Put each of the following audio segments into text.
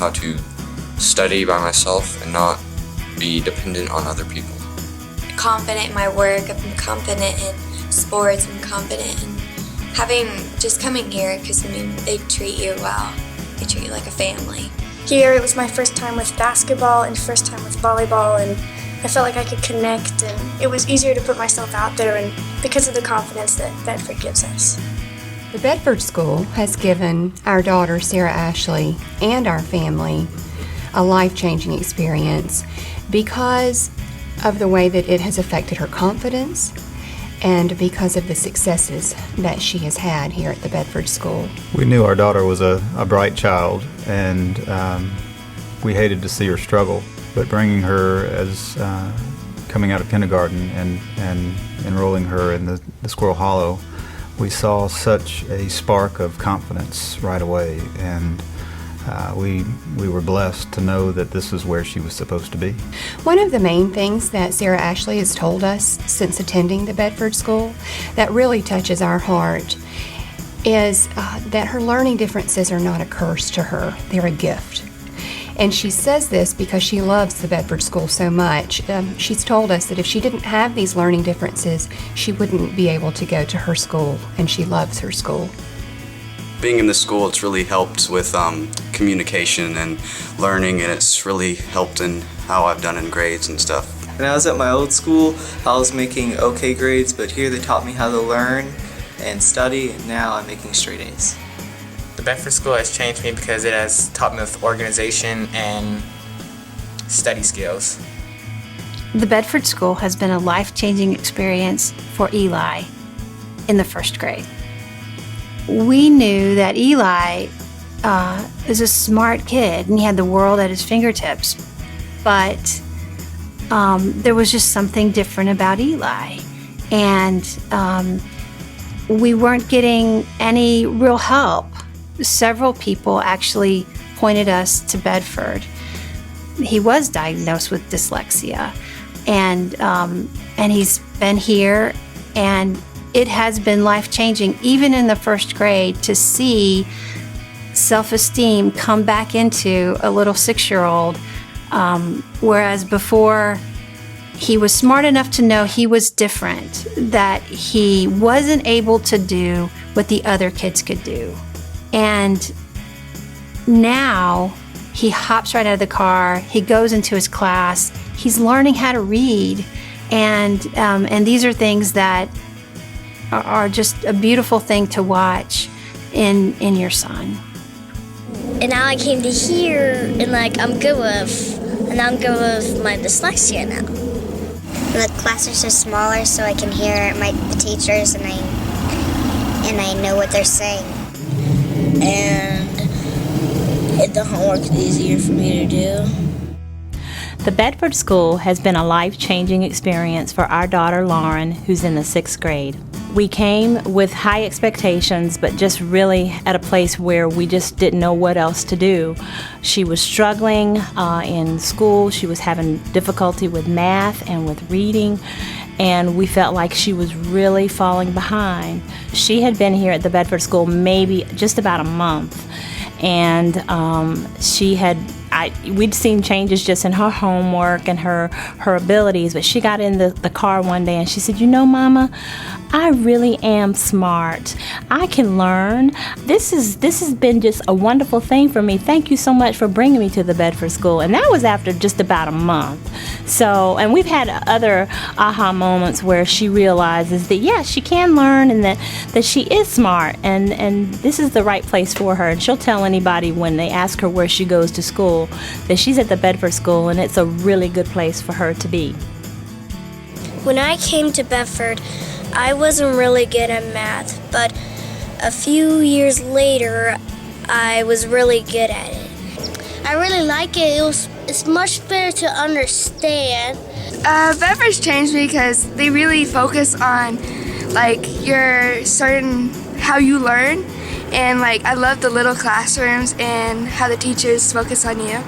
how to study by myself and not be dependent on other people. Confident in my work, I'm confident in sports, I'm confident in just coming here because, they treat you well. They treat you like a family. Here it was my first time with basketball and first time with volleyball, and I felt like I could connect, and it was easier to put myself out there, and because of the confidence that Bedford gives us. The Bedford School has given our daughter, Sarah Ashley, and our family a life-changing experience because of the way that it has affected her confidence and because of the successes that she has had here at the Bedford School. We knew our daughter was a bright child, and we hated to see her struggle, but bringing her as coming out of kindergarten and enrolling her in the Squirrel Hollow, we saw such a spark of confidence right away, and we were blessed to know that this is where she was supposed to be. One of the main things that Sarah Ashley has told us since attending the Bedford School that really touches our heart is that her learning differences are not a curse to her, they're a gift. And she says this because she loves the Bedford School so much. She's told us that if she didn't have these learning differences, she wouldn't be able to go to her school, and she loves her school. Being in this school, it's really helped with communication and learning, and it's really helped in how I've done in grades and stuff. When I was at my old school, I was making okay grades, but here they taught me how to learn and study, and now I'm making straight A's. The Bedford School has changed me because it has taught me with organization and study skills. The Bedford School has been a life-changing experience for Eli in the first grade. We knew that Eli is a smart kid and he had the world at his fingertips, but there was just something different about Eli, and we weren't getting any real help. Several people actually pointed us to Bedford. He was diagnosed with dyslexia, and he's been here, and it has been life-changing, even in the first grade, to see self-esteem come back into a little 6-year-old, whereas before he was smart enough to know he was different, that he wasn't able to do what the other kids could do. And now he hops right out of the car, he goes into his class, he's learning how to read, and these are things that are just a beautiful thing to watch in your son. And now I came to here, and I'm good with my dyslexia now. The classes are smaller, so I can hear the teachers, and I know what they're saying. And the homework is easier for me to do. The Bedford School has been a life-changing experience for our daughter Lauren, who's in the 6th grade. We came with high expectations, but just really at a place where we just didn't know what else to do. She was struggling in school. She was having difficulty with math and with reading, and we felt like she was really falling behind. She had been here at the Bedford School maybe just about a month, and we'd seen changes just in her homework and her abilities, but she got in the car one day and she said, Mama, I really am smart. I can learn. This has been just a wonderful thing for me. Thank you so much for bringing me to the Bedford School. And that was after just about a month. So, and we've had other aha moments where she realizes that, yeah, she can learn, and that she is smart, and this is the right place for her. And she'll tell anybody when they ask her where she goes to school that she's at the Bedford School, and it's a really good place for her to be. When I came to Bedford, I wasn't really good at math, but a few years later, I was really good at it. I really like it. It's much better to understand. Bedford's changed me because they really focus on how you learn, and I love the little classrooms and how the teachers focus on you.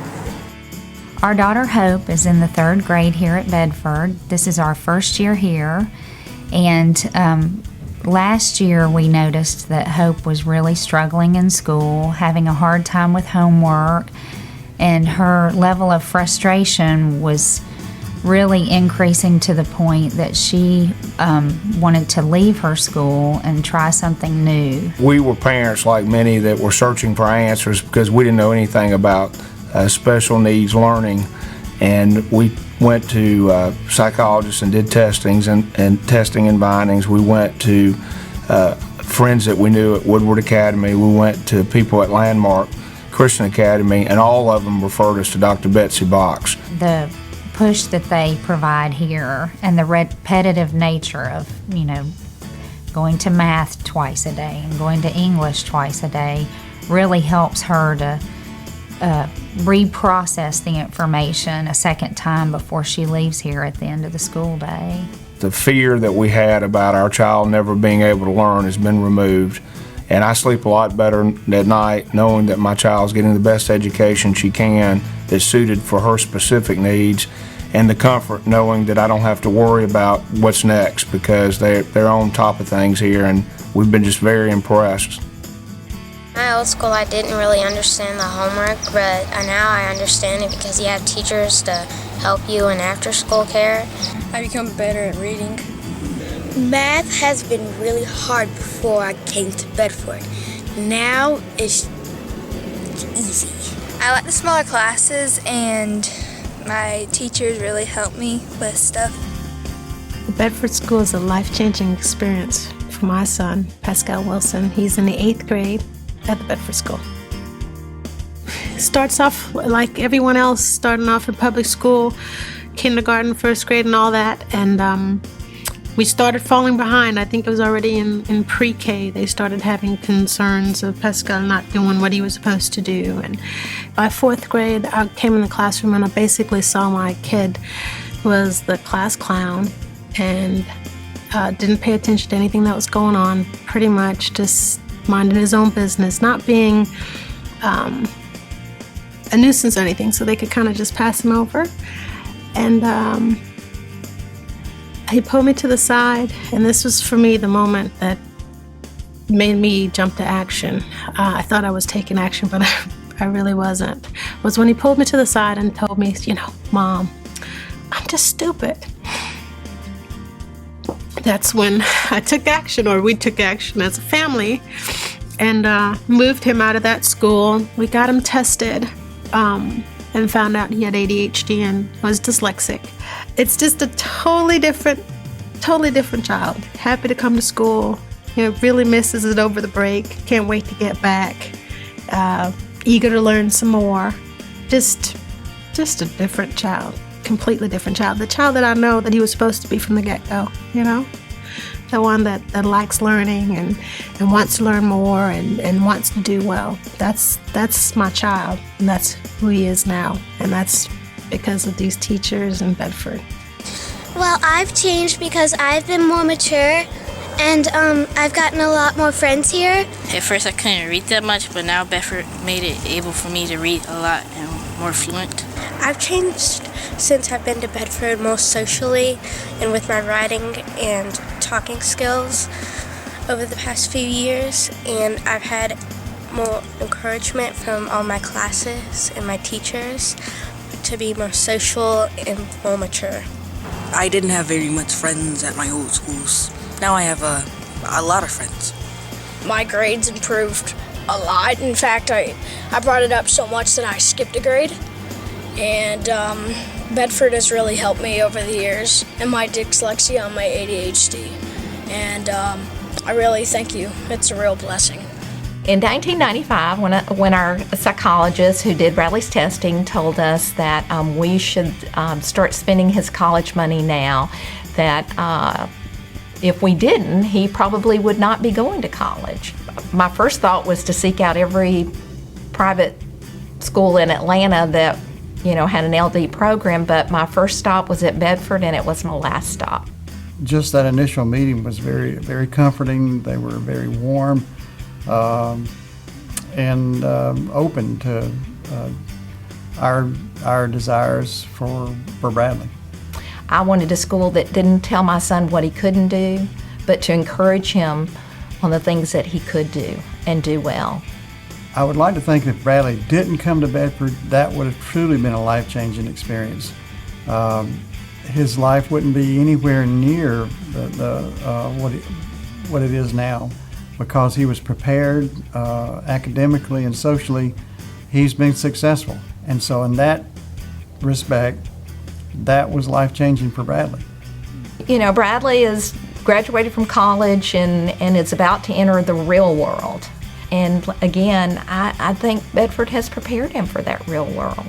Our daughter Hope is in the 3rd grade here at Bedford. This is our first year here, and last year we noticed that Hope was really struggling in school, having a hard time with homework, And her level of frustration was really increasing to the point that she wanted to leave her school and try something new. We were parents, like many, that were searching for answers because we didn't know anything about special needs learning, and we went to psychologists and did testings and testing and bindings. We went to friends that we knew at Woodward Academy. We went to people at Landmark Christian Academy, and all of them referred us to Dr. Betsy Box. The push that they provide here and the repetitive nature of, going to math twice a day and going to English twice a day really helps her to reprocess the information a second time before she leaves here at the end of the school day. The fear that we had about our child never being able to learn has been removed, and I sleep a lot better at night knowing that my child's getting the best education she can that's suited for her specific needs, and the comfort knowing that I don't have to worry about what's next because they're on top of things here, and we've been just very impressed. My old school, I didn't really understand the homework, but now I understand it because you have teachers to help you in after-school care. I become better at reading. Math has been really hard before I came to Bedford. Now it's easy. I like the smaller classes, and my teachers really help me with stuff. The Bedford School is a life-changing experience for my son, Pascal Wilson. He's in the 8th grade at the Bedford School. Starts off like everyone else, starting off in public school, kindergarten, 1st grade, and all that. And we started falling behind. I think it was already in pre-K. They started having concerns of Pascal not doing what he was supposed to do. And by 4th grade, I came in the classroom and I basically saw my kid was the class clown and didn't pay attention to anything that was going on, pretty much just minding his own business, not being a nuisance or anything, so they could kind of just pass him over. And he pulled me to the side, and this was for me the moment that made me jump to action. I thought I was taking action, but I really wasn't. Was when he pulled me to the side and told me, Mom, I'm just stupid. That's when I took action, or we took action as a family, and moved him out of that school. We got him tested and found out he had ADHD and was dyslexic. It's just a totally different child. Happy to come to school. Really misses it over the break. Can't wait to get back. Eager to learn some more. Just a different child. Completely different child. The child that I know that he was supposed to be from the get-go, The one that likes learning and wants to learn more and wants to do well. That's my child, and that's who he is now. And that's because of these teachers in Bedford. Well, I've changed because I've been more mature, and I've gotten a lot more friends here. At first I couldn't read that much, but now Bedford made it able for me to read a lot and more fluent. I've changed since I've been to Bedford, most socially and with my writing and talking skills over the past few years, and I've had more encouragement from all my classes and my teachers to be more social and more mature. I didn't have very much friends at my old schools. Now I have a lot of friends. My grades improved a lot. In fact, I brought it up so much that I skipped a grade. And Bedford has really helped me over the years in my dyslexia and my ADHD. And I really thank you. It's a real blessing. In 1995, when our psychologist who did Bradley's testing told us that we should start spending his college money now, that if we didn't, he probably would not be going to college. My first thought was to seek out every private school in Atlanta that had an LD program, but my first stop was at Bedford, and it was my last stop. Just that initial meeting was very, very comforting. They were very warm. And open to our desires for Bradley. I wanted a school that didn't tell my son what he couldn't do, but to encourage him on the things that he could do and do well. I would like to think if Bradley didn't come to Bedford, that would have truly been a life-changing experience. His life wouldn't be anywhere near what it is now, because he was prepared academically and socially. He's been successful, and so in that respect, that was life-changing for Bradley. You know, Bradley is graduated from college and is about to enter the real world. And again, I think Bedford has prepared him for that real world.